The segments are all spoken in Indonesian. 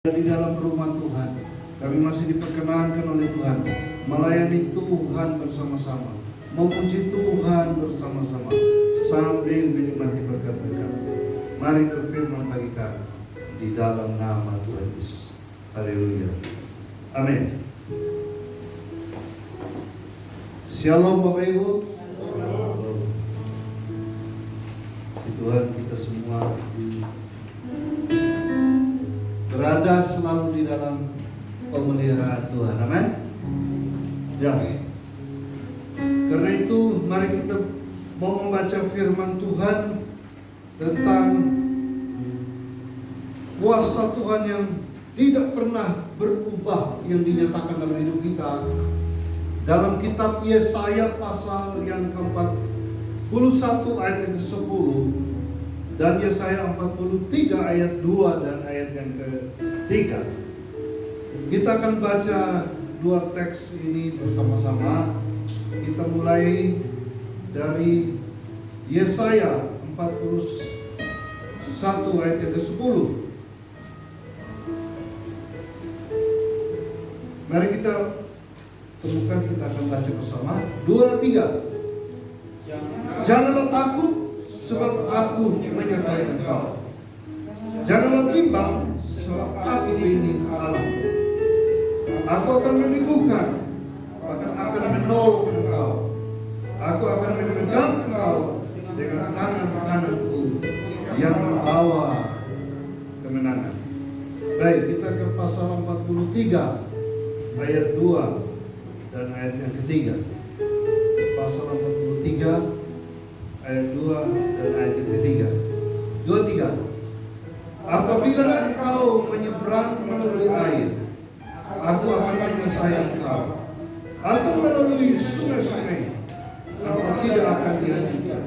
Di dalam rumah Tuhan, kami masih diperkenankan oleh Tuhan melayani Tuhan bersama-sama, memuji Tuhan bersama-sama sambil menikmati berkat-berkat. Mari berfirman bagi kami di dalam nama Tuhan Yesus. Haleluya. Amin. Shalom Bapak Ibu. Shalom. Tuhan kita semua berada selalu di dalam pemeliharaan Tuhan. Amin. Ya. Karena itu mari kita mau membaca firman Tuhan tentang kuasa Tuhan yang tidak pernah berubah yang dinyatakan dalam hidup kita. Dalam kitab Yesaya pasal yang ke-41 ayat yang ke-10 dan Yesaya 43 ayat 2 dan ayat yang ke-3. Kita akan baca dua teks ini bersama-sama. Kita mulai dari Yesaya 41 ayat yang ke-10. Mari kita temukan, kita akan baca bersama. 2, 3. Janganlah takut, sebab aku menyertai engkau. Janganlah bimbang, sebab aku ini Allah. Aku akan meneguhkan, bahkan akan menolong engkau. Aku akan memegang engkau dengan tangan kananku yang membawa kemenangan. Baik, kita ke pasal 43 ayat 2 dan ayat yang ketiga. Pasal 43 ayat 2 dan ayat yang ketiga. 2, 3. Apabila engkau menyeberang melalui air, aku akan menyertai engkau. Aku melalui sungai-sungai, engkau tidak akan dihancurkan.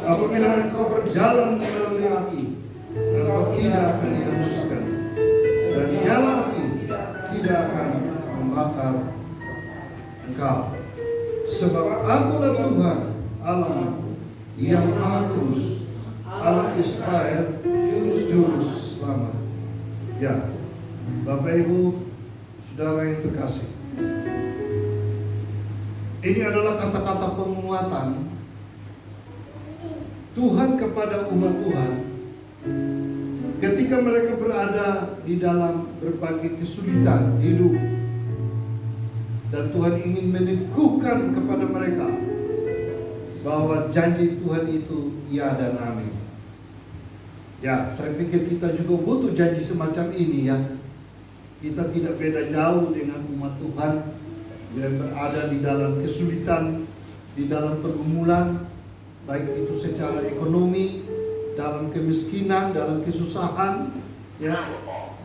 Apabila engkau berjalan melalui api, engkau tidak akan dihanguskan. Dan nyala api tidak akan membakar engkau. Sebab akulah Tuhan Allah yang Maha Kudus, Allah Israel, juru selamat. Ya, Bapak Ibu, saudara yang terkasih, ini adalah kata-kata penguatan Tuhan kepada umat Tuhan ketika mereka berada di dalam berbagai kesulitan hidup, dan Tuhan ingin meneguhkan kepada mereka bahwa janji Tuhan itu ya dan amin. Ya, saya pikir kita juga butuh janji semacam ini ya. Kita tidak beda jauh dengan umat Tuhan yang berada di dalam kesulitan, di dalam pergumulan, baik itu secara ekonomi, dalam kemiskinan, dalam kesusahan, ya,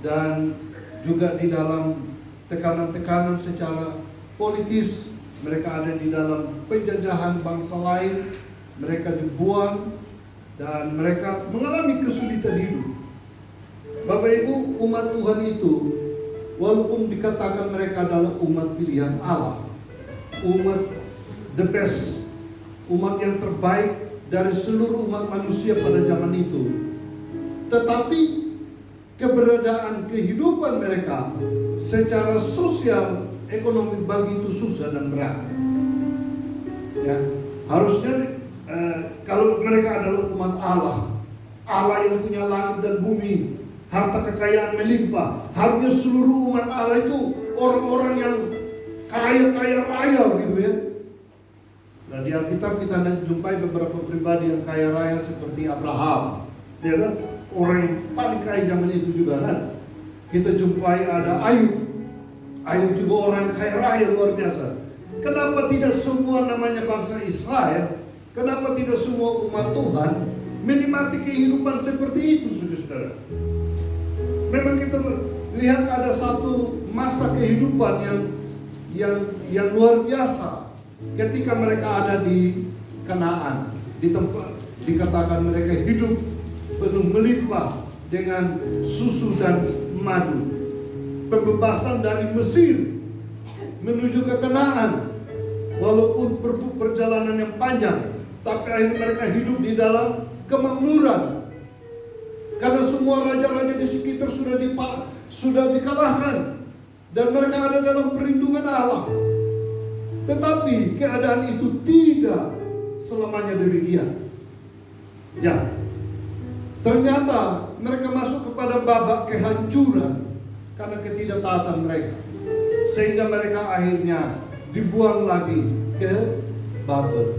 dan juga di dalam tekanan-tekanan secara politis. Mereka ada di dalam penjajahan bangsa lain, mereka dibuang, dan mereka mengalami kesulitan hidup. Bapak Ibu, umat Tuhan itu, walaupun dikatakan mereka adalah umat pilihan Allah, umat the best, umat yang terbaik dari seluruh umat manusia pada zaman itu, tetapi keberadaan kehidupan mereka secara sosial, ekonomi begitu susah dan berat. Ya, harusnya kalau mereka adalah umat Allah, Allah yang punya langit dan bumi, harta kekayaan melimpah, harusnya seluruh umat Allah itu orang-orang yang kaya raya gitu ya. Nah, di Alkitab kita jumpai beberapa pribadi yang kaya raya seperti Abraham, ya kan? Orang yang paling kaya zaman itu juga kan. Kita jumpai ada Ayub juga orang kaya raya luar biasa. Kenapa tidak semua namanya bangsa Israel, kenapa tidak semua umat Tuhan menikmati kehidupan seperti itu, saudara-saudara? Memang kita lihat ada satu masa kehidupan yang luar biasa ketika mereka ada di Kanaan, di tempat dikatakan mereka hidup penuh melimpah dengan susu dan madu. Pembebasan dari Mesir menuju ke Kanaan, walaupun perjalanan yang panjang, tapi akhirnya mereka hidup di dalam kemakmuran. Karena semua raja-raja di sekitar sudah dikalahkan dan mereka ada dalam perlindungan Allah. Tetapi keadaan itu tidak selamanya demikian. Ya, ternyata mereka masuk kepada babak kehancuran karena ketidaktaatan mereka, sehingga mereka akhirnya dibuang lagi ke Babel.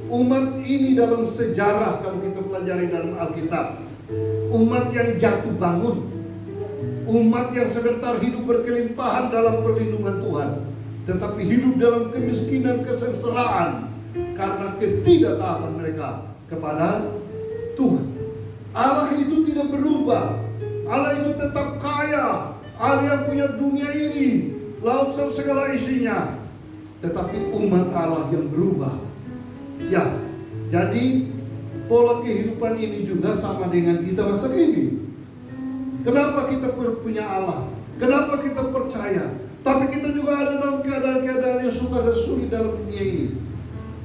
Umat ini dalam sejarah, kalau kita pelajari dalam Alkitab, umat yang jatuh bangun, umat yang sebentar hidup berkelimpahan dalam perlindungan Tuhan, tetapi hidup dalam kemiskinan, kesengsaraan karena ketidaktaatan mereka kepada Tuhan. Allah itu tidak berubah. Allah itu tetap kaya. Allah yang punya dunia ini, laut dan segala isinya. Tetapi umat Allah yang berubah. Ya, jadi pola kehidupan ini juga sama dengan kita masa ini. Kenapa kita punya Allah? Kenapa kita percaya? Tapi kita juga ada dalam keadaan-keadaan yang sukar dan sulit dalam dunia ini.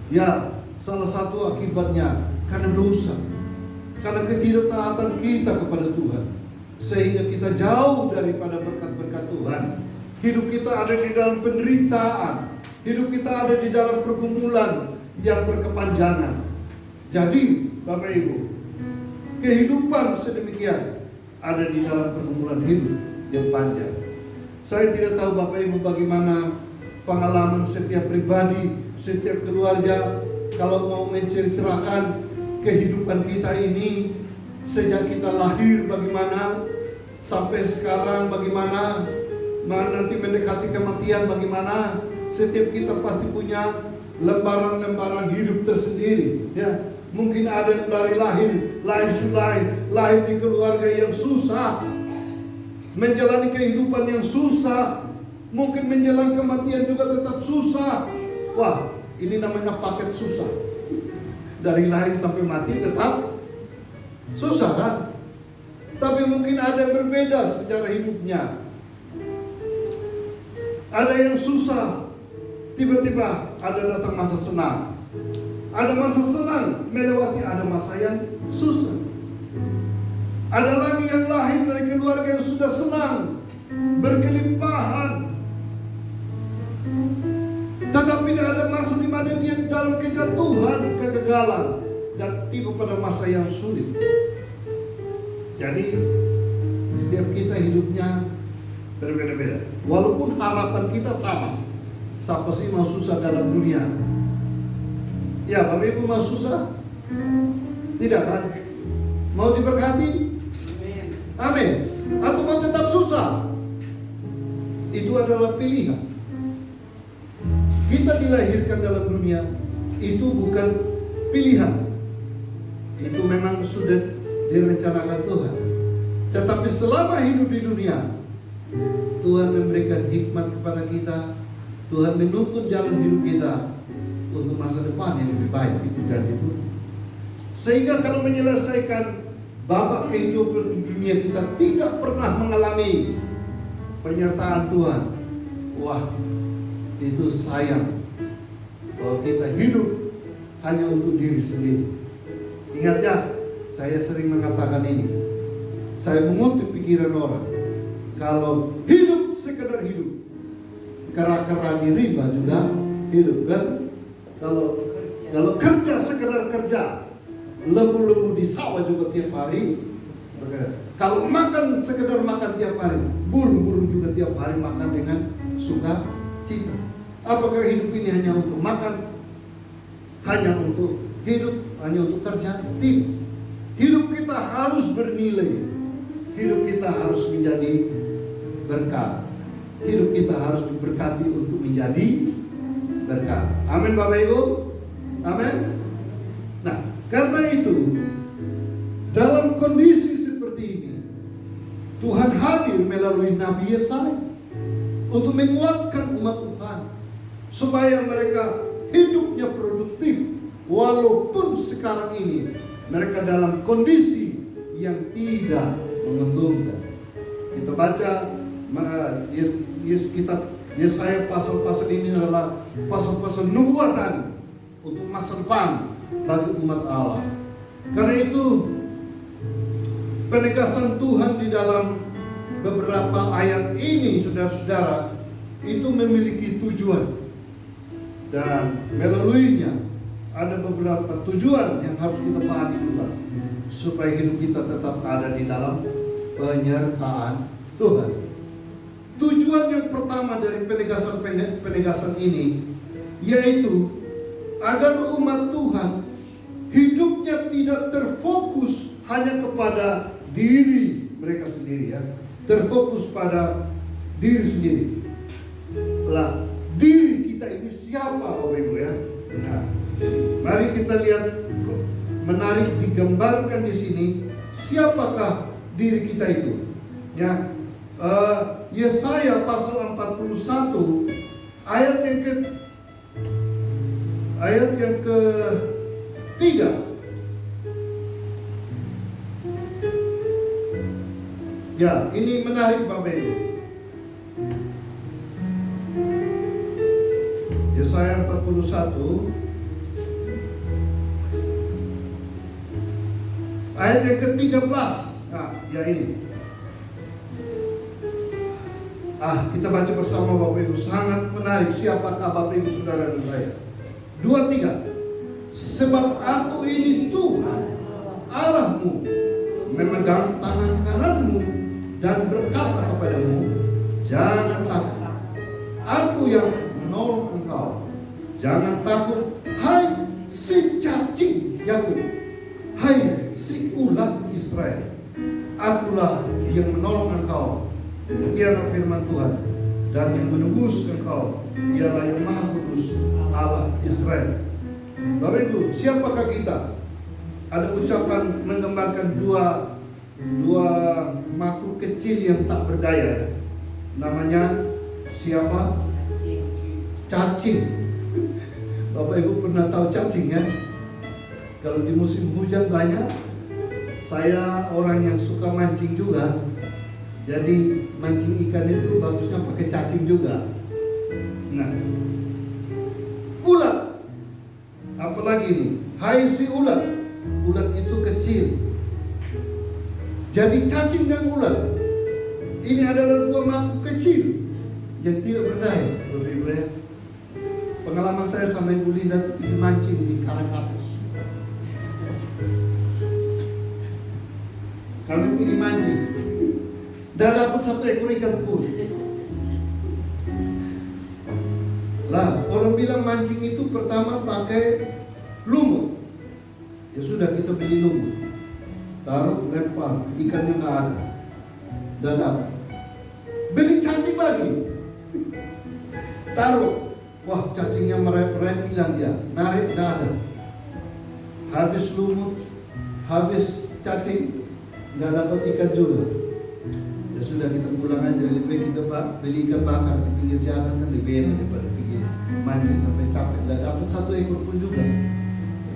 Ya, salah satu akibatnya karena dosa, karena ketidaktaatan kita kepada Tuhan, sehingga kita jauh daripada berkat-berkat Tuhan. Hidup kita ada di dalam penderitaan, hidup kita ada di dalam pergumulan yang berkepanjangan. Jadi Bapak Ibu, kehidupan sedemikian ada di dalam pergumulan hidup yang panjang. Saya tidak tahu Bapak Ibu bagaimana pengalaman setiap pribadi, setiap keluarga, kalau mau menceritakan kehidupan kita ini sejak kita lahir bagaimana, sampai sekarang bagaimana, nanti mendekati kematian bagaimana. Setiap kita pasti punya lembaran-lembaran hidup tersendiri, ya. Mungkin ada yang dari lahir di keluarga yang susah, menjalani kehidupan yang susah, mungkin menjelang kematian juga tetap susah. Wah, ini namanya paket susah. Dari lahir sampai mati tetap susah kan? Tapi mungkin ada yang berbeda secara hidupnya. Ada yang susah, tiba-tiba ada datang masa senang. Ada masa senang melewati ada masa yang susah. Ada lagi yang lahir dari keluarga yang sudah senang, berkelimpahan. Tetapi ada masa di mana dia dalam kejatuhan, kegagalan, dan tiba pada masa yang sulit. Jadi setiap kita hidupnya berbeda-beda. Walaupun harapan kita sama. Siapa sih mau susah dalam dunia? Ya, Bapak Ibu mau susah? Tidak kan? Mau diberkati? Amin. Atau mau tetap susah? Itu adalah pilihan. Kita dilahirkan dalam dunia itu bukan pilihan. Itu memang sudah direncanakan Tuhan. Tetapi selama hidup di dunia, Tuhan memberikan hikmat kepada kita. Tuhan menuntun jalan hidup kita untuk masa depan yang lebih baik. Itu janji Tuhan. Sehingga kalau menyelesaikan babak kehidupan di dunia, kita tidak pernah mengalami penyertaan Tuhan. Wah, itu sayang bahwa kita hidup hanya untuk diri sendiri. Ingat ya, saya sering mengatakan ini. Saya mengutip pikiran orang. Kalau hidup sekedar hidup, kera-kera di rimba juga hidup kan? Kalau kerja sekedar kerja, lembu-lembu di sawah juga tiap hari bekerja. Kalau makan sekedar makan tiap hari, burung-burung juga tiap hari makan dengan sukacita. Apakah hidup ini hanya untuk makan? Hanya untuk hidup? Hanya untuk kerja? Tidak. Hidup kita harus bernilai. Hidup kita harus menjadi berkat. Hidup kita harus diberkati untuk menjadi berkat. Amin Bapak Ibu. Amin. Nah, karena itu dalam kondisi seperti ini, Tuhan hadir melalui Nabi Yesaya untuk menguatkan umat Tuhan supaya mereka hidupnya produktif, walaupun sekarang ini mereka dalam kondisi yang tidak menguntungkan. Kita baca kitab Yesaya, pasal-pasal ini adalah pasal-pasal nubuatan untuk masa depan bagi umat Allah. Karena itu penegasan Tuhan di dalam beberapa ayat ini, saudara-saudara, itu memiliki tujuan. Dan melaluinya ada beberapa tujuan yang harus kita pahami juga, supaya hidup kita tetap ada di dalam penyertaan Tuhan. Tujuan yang pertama dari penegasan ini, yaitu agar umat Tuhan hidupnya tidak terfokus hanya kepada diri mereka sendiri, ya, terfokus pada diri sendiri. Lah, diri kita ini siapa, Bapak Ibu, ya? Nah, mari kita lihat, menarik digambarkan di sini, siapakah diri kita itu? Ya, Yesaya pasal 41 ayat yang ke-3. Ya, ini menarik Bapak Ibu. Yesaya 41 ayat yang ke-13. Nah, ya ini. Kita baca bersama Bapak Ibu, sangat menarik. Siapakah Bapak Ibu saudara dan saya? 2, 3. Sebab aku ini Tuhan Allahmu, memegang tangan kananmu dan berkata kepadamu, jangan takut, aku yang menolong engkau. Jangan takut, hai si cacing Yakub, hai si ulat Israel, akulah yang menolong engkau. Demikianlah firman Tuhan, dan yang menebus engkau ialah yang Maha Kudus, Allah Israel. Bapak Ibu, siapakah kita? Ada ucapan menggambarkan dua makhluk kecil yang tak berdaya. Namanya siapa? Cacing. Bapak Ibu pernah tahu cacing, ya? Kalau di musim hujan banyak. Saya orang yang suka mancing juga. Jadi mancing ikan itu bagusnya pakai cacing juga. Nah, ulat. Apalagi nih, hai si ulat. Ulat itu kecil. Jadi cacing dan ulat ini adalah dua makhluk kecil yang tidak berdaya. Bapak Ibu, ya. Pengalaman saya sama Ibu Linda mancing di Karangapus. Kami pergi mancing. Dan dapat 1 ekor ikan pun. Lah, orang bilang mancing itu pertama pakai lumut. Ya sudah, kita beli lumut, taruh, lempar, ikannya nggak ada. Dan dapat. Beli cacing lagi, taruh, wah cacingnya merem hilang dia, narik nggak ada. Habis lumut, habis cacing, nggak dapat ikan juga. Ya sudah, kita pulang aja. Lebih baik kita beli ikan bakar di pinggir jalan, kan lebih enak daripada pergi mancing sampai capek. Nggak dapat 1 ekor pun juga.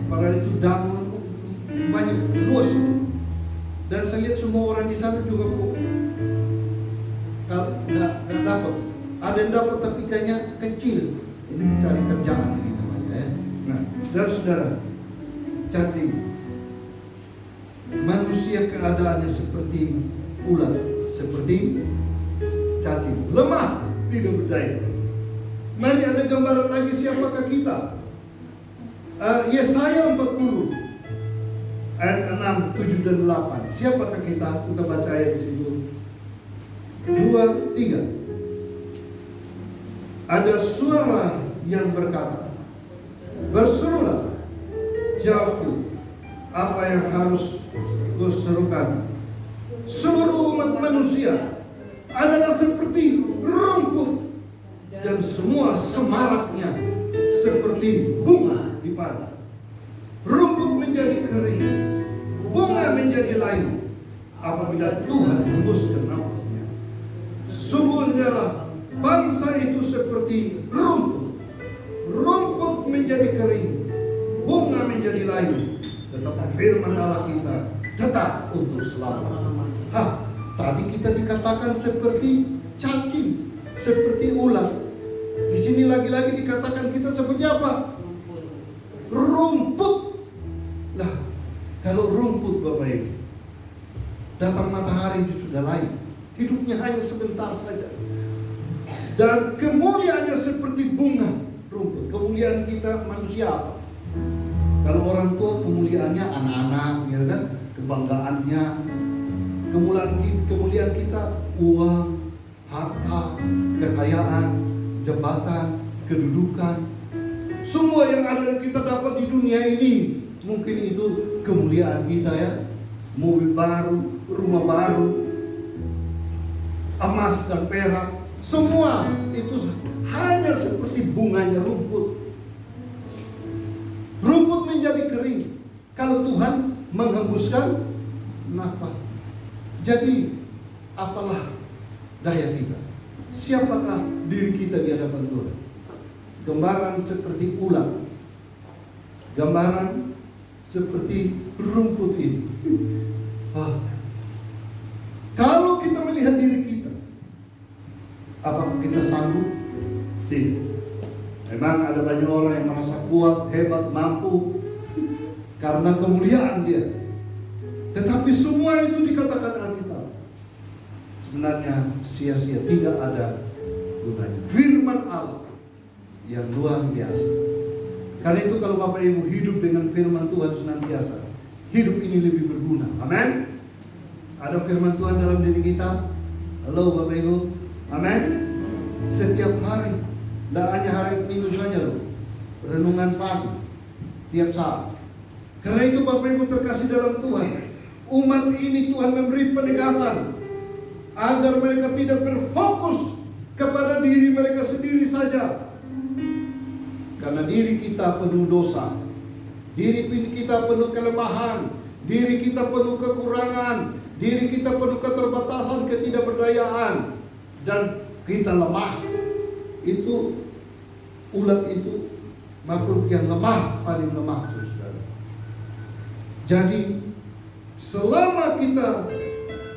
Padahal itu danau banyak, luas itu. Dan saya lihat semua orang di sana juga kok nggak dapat. Ada yang dapat tapi ikannya kecil. Ini cari kerjaan ini namanya, ya. Nah, saudara-saudara, cacing, manusia keadaannya seperti ulat, seperti cacing, lemah, tidak berdaya. Mari ada gambaran lagi siapakah kita. Yesaya 40 ayat 6, 7 dan 8. Siapakah kita? Kita baca ayat di situ. 2, 3. Ada suara yang berkata, berserulah, jawabku, apa yang harus kuserukan? Seluruh umat manusia adalah seperti rumput, dan semua semaraknya seperti bunga di padang. Rumput menjadi kering, bunga menjadi layu apabila Tuhan hembuskan nafasnya. Sungguhnya bangsa itu seperti rumput. Rumput menjadi kering, bunga menjadi layu, tetapi firman Allah kita tetap untuk selamanya. Tadi kita dikatakan seperti cacing, seperti ulat. Di sini lagi-lagi dikatakan kita seperti apa? Rumput. Lah, kalau rumput Bapak Ibu, datang matahari itu sudah lain. hidupnya hanya sebentar saja. Dan kemuliaannya seperti bunga rumput. Kemuliaan kita manusia apa? Kalau orang tua kemuliaannya anak-anak, ya kan? Kebanggaannya. Kemuliaan kita uang, harta, kekayaan, jabatan, kedudukan. Semua yang ada kita dapat di dunia ini, mungkin itu kemuliaan kita ya. Mobil baru, rumah baru, emas dan perak, semua itu hanya seperti bunganya rumput. Rumput menjadi kering kalau Tuhan menghembuskan nafas. Jadi apalah daya kita? Siapakah diri kita di hadapan Tuhan? Gambaran seperti ulat, gambaran seperti rumput ini. Kalau kita melihat diri kita, apakah kita sanggup? Tidak. Memang ada banyak orang yang merasa kuat, hebat, mampu karena kemuliaan dia. Tetapi semua itu dikatakan Alkitab sebenarnya sia-sia, tidak ada gunanya. Firman Allah yang luar biasa. Karena itu kalau Bapak Ibu hidup dengan firman Tuhan senantiasa, hidup ini lebih berguna. Amin. Ada firman Tuhan dalam diri kita. Halo Bapak Ibu. Amin. Setiap hari, tidak hanya hari Minggu saja loh. Renungan pagi, tiap saat. Karena itu Bapak Ibu terkasih dalam Tuhan, umat ini Tuhan memberi penegasan agar mereka tidak berfokus kepada diri mereka sendiri saja. Karena diri kita penuh dosa, diri kita penuh kelemahan, diri kita penuh kekurangan, diri kita penuh keterbatasan, ketidakberdayaan, dan kita lemah. Itu ulat itu makhluk yang lemah, paling lemah, saudara. Jadi selama kita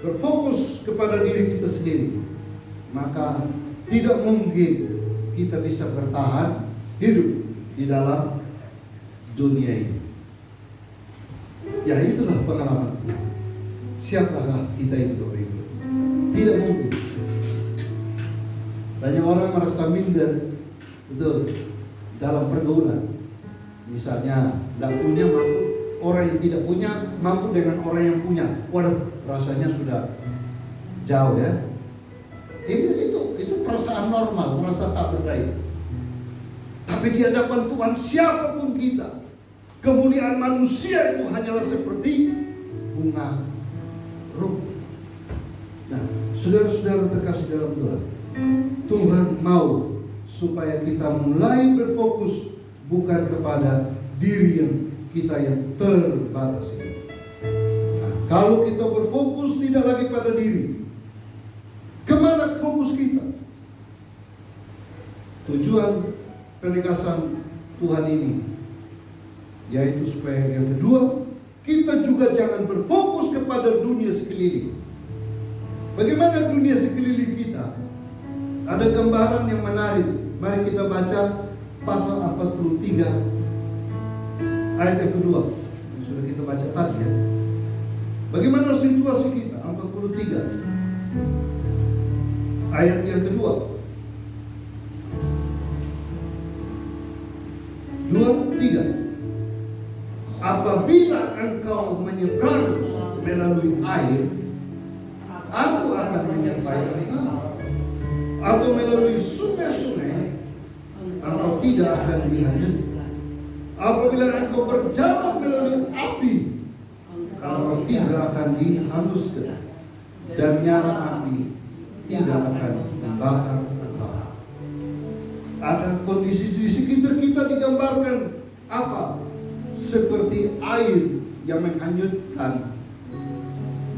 berfokus kepada diri kita sendiri, maka tidak mungkin kita bisa bertahan hidup di dalam dunia ini. Ya itulah pengalaman. Siapakah kita itu Bapak Ibu? Tidak mungkin. Banyak orang merasa minder, betul, dalam pergaulan. Misalnya tidak punya mampu, orang yang tidak punya mampu dengan orang yang punya. Waduh, rasanya sudah jauh ya. Itu perasaan normal, merasa tak berdaya. Tapi di hadapan Tuhan siapapun kita, kemuliaan manusia itu hanyalah seperti bunga rumput. Nah, saudara-saudara terkasih dalam Tuhan, Tuhan mau supaya kita mulai berfokus bukan kepada diri kita yang terbatas ini. Nah, kalau kita berfokus tidak lagi pada diri, kemana fokus kita? Tujuan penegasan Tuhan ini yaitu supaya yang kedua, kita juga jangan berfokus kepada dunia sekeliling. Bagaimana dunia sekeliling kita? Ada gambaran yang menarik. Mari kita baca pasal 43 ayat yang kedua yang sudah kita baca tadi ya. Bagaimana situasi kita? 43 ayat yang kedua. 2, 3. Apabila engkau menyeberang melalui air, aku akan menyertai engkau. Atau melalui sungai-sungai, engkau tidak akan dihanyutkan. Apabila engkau berjalan melalui api, engkau tidak akan dihanguskan, dan nyala api tidak akan membakar engkau. Ada kondisi di sekitar kita digambarkan apa? Seperti air yang menghanyutkan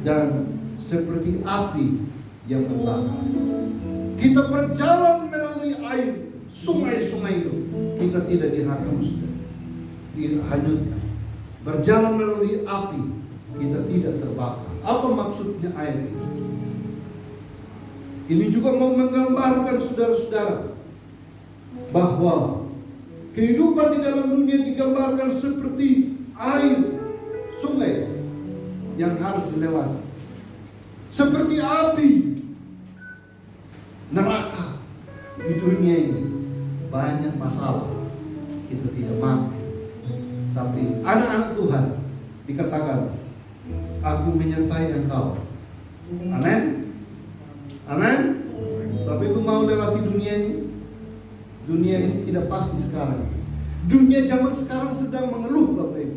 dan seperti api yang membakar. Kita berjalan melalui air, sungai-sungai itu, kita tidak dihanguskan, dihanyutkan. Berjalan melalui api, kita tidak terbakar. Apa maksudnya air itu? Ini juga mau menggambarkan saudara-saudara bahwa kehidupan di dalam dunia digambarkan seperti air sungai yang harus dilewati, seperti api neraka di dunia ini. Banyak masalah, kita tidak mampu. Tapi anak-anak Tuhan dikatakan, aku menyertai engkau. Amin. Amin. Tapi itu mau lewati dunia ini. Dunia ini tidak pasti sekarang. Dunia zaman sekarang sedang mengeluh, Bapak Ibu.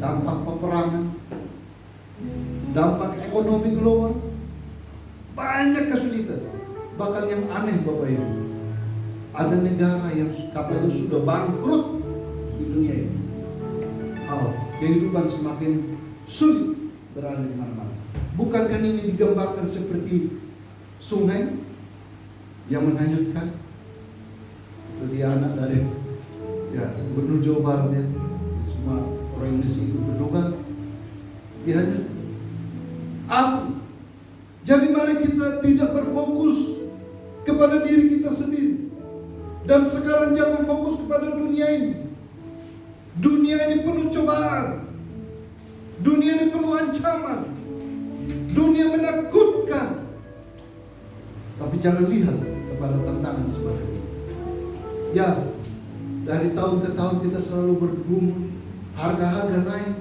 Dampak peperangan, dampak ekonomi global, banyak kesulitan. Bahkan yang aneh, Bapak Ibu, ada negara yang katanya sudah bangkrut di dunia ini. Kehidupan semakin sulit berada di mana-mana. Bukankah ini digambarkan seperti sungai yang menghanyutkan? Seperti anak dari Gubernur Jawa Barat ya, semua orang Indonesia itu berduka dihanyutkan api. Jadi mari kita tidak berfokus kepada diri kita sendiri. Dan sekarang jangan fokus kepada dunia ini. Dunia ini penuh cobaan. Dunia ini penuh ancaman. Dunia menakutkan. Tapi jangan lihat kepada tantangan seperti ini. Ya, dari tahun ke tahun kita selalu bergumul. Harga-harga naik,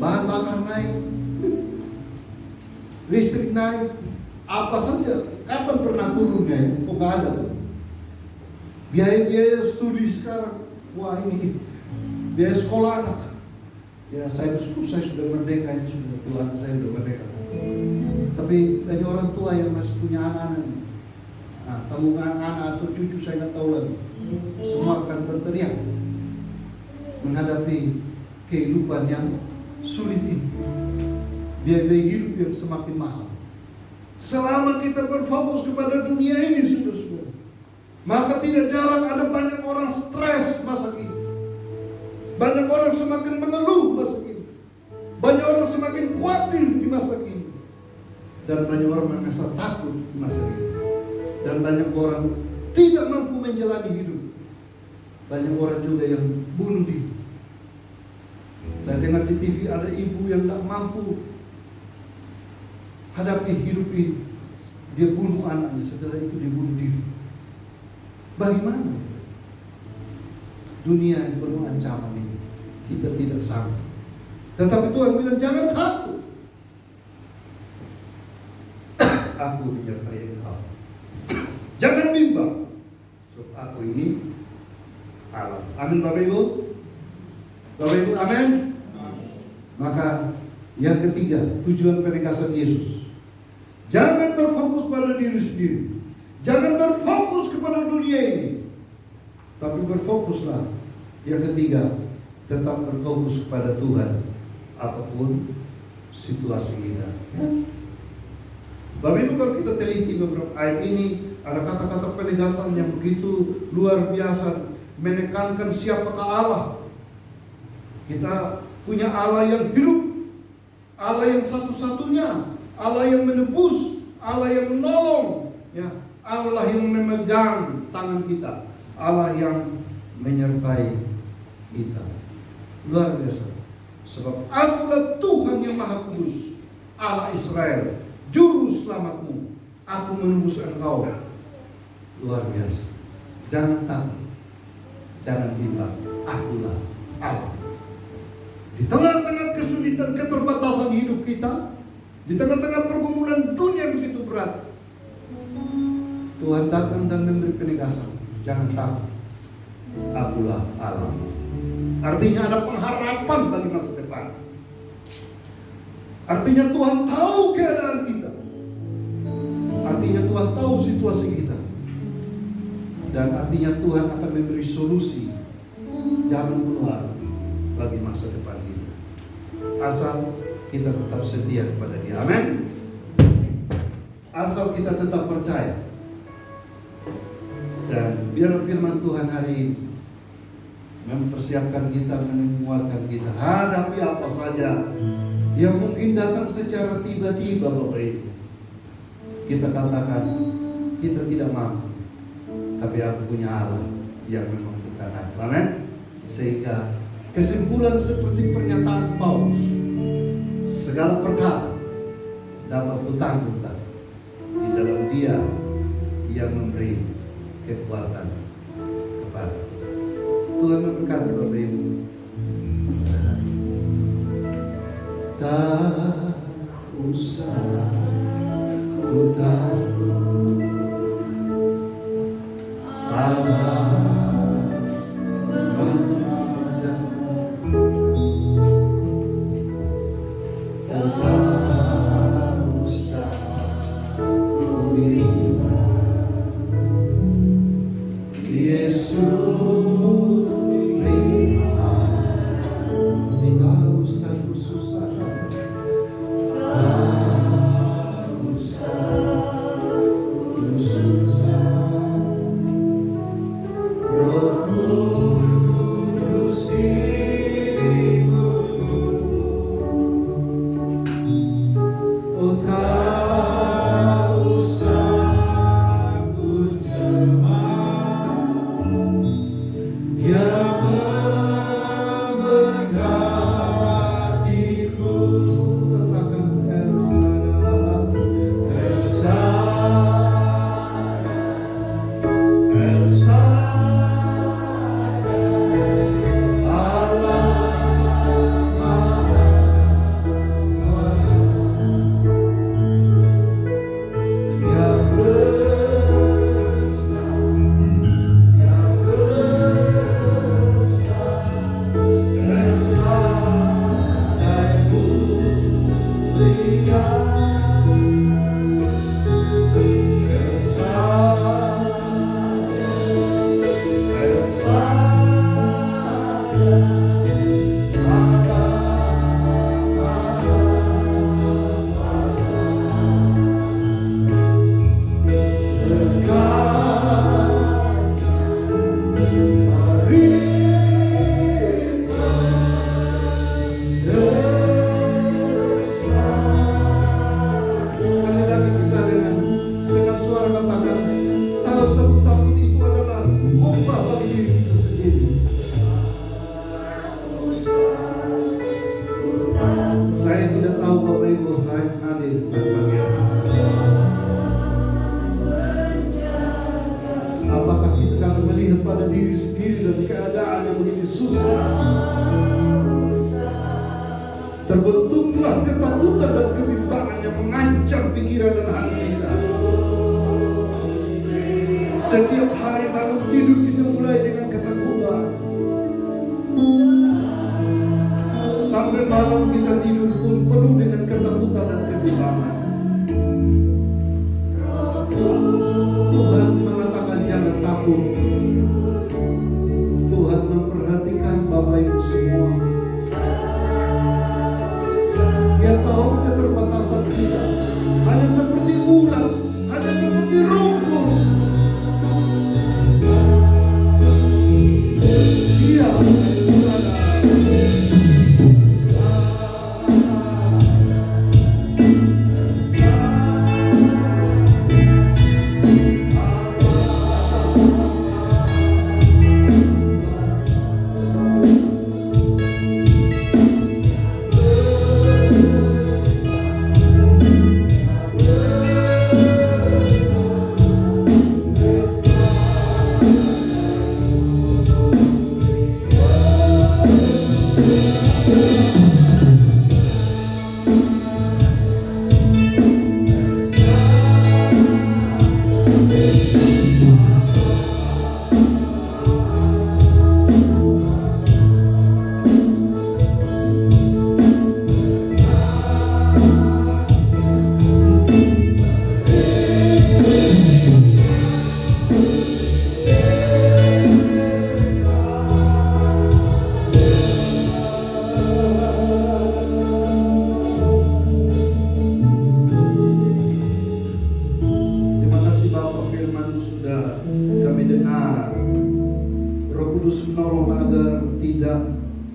bahan bakar naik, listrik naik, apa saja. Kapan pernah turunnya? Kok nggak ada? Biaya-biaya studi sekarang, wah ini biaya sekolah anak. Ya saya bersyukur saya sudah merdeka, ini sudah Tuhan saya sudah merdeka. Tapi banyak orang tua yang masih punya anak-anak, tabungan anak atau cucu saya nggak tahu lagi. Semua akan berteriak menghadapi kehidupan yang sulit ini. Biaya hidup yang semakin mahal. Selama kita berfokus kepada dunia ini, saudara-saudara, maka tidak jarang ada banyak orang stres masa ini. Banyak orang semakin mengeluh masa ini. Banyak orang semakin khawatir di masa ini. Dan banyak orang merasa takut di masa ini. Dan banyak orang tidak mampu menjalani hidup. Banyak orang juga yang bunuh diri. Saya dengar di TV ada ibu yang tidak mampu hadapi hidup ini. Dia bunuh anaknya, setelah itu dia bunuh diri. Bagaimana? Dunia yang penuh ancaman ini, kita tidak sanggup. Tetapi Tuhan bilang jangan takut. Aku menyertai engkau. Jangan bimbang. So, aku ini Allah. Amin Bapak Ibu. Bapak Ibu, amin. Maka yang ketiga, tujuan penegasan Yesus. Jangan berfokus pada diri sendiri. Jangan berfokus kepada dunia ini. Tapi berfokuslah. Yang ketiga, tetap berfokus kepada Tuhan apapun situasi kita. Ya. Bapak Ibu, kalau kita teliti beberapa ayat ini, ada kata-kata penegasan yang begitu luar biasa, menekankan siapakah Allah. Kita punya Allah yang hidup, Allah yang satu-satunya, Allah yang menebus, Allah yang menolong, ya, Allah yang memegang tangan kita, Allah yang menyertai kita. Luar biasa. Sebab Akulah Tuhan yang Maha Kudus, Allah Israel, Juru Selamatmu. Aku menembus engkau. Luar biasa. Jangan takut, jangan bimbang. Akulah Allah. Di tengah-tengah kesulitan, keterbatasan hidup kita, di tengah-tengah pergumulan dunia begitu berat, Tuhan datang dan memberi penegasan. Jangan takut, Akulah Allah. Artinya ada pengharapan bagi masa depan. Artinya Tuhan tahu keadaan kita. Artinya Tuhan tahu situasi kita. Dan artinya Tuhan akan memberi solusi, jalan keluar bagi masa depan kita. Asal kita tetap setia kepada Dia. Amin. Asal kita tetap percaya. Dan biar firman Tuhan hari ini mempersiapkan kita, menguatkan kita hadapi apa saja yang mungkin datang secara tiba-tiba. Bapak Ibu, kita katakan kita tidak mampu, tapi aku punya Allah yang memampukan aku. Amin. Sehingga kesimpulan seperti pernyataan Paulus, segala perkara dapat kutangguhkan di dalam Dia yang memberi kekuatan kepada kita. Tuhan memberkati Bapak Ibu. Tak usah ku takut Allah menjaga. Tak usah ku bimbang, Yesus terbentuklah ketakutan dan kebimbangan yang mengancam pikiran dan hati kita. Setiap hari bangun tidur kita mulai dengan ketakutan. Sampai malam kita tidur pun penuh dengan ketakutan dan kebimbangan. Tuhan mengatakan jangan takut.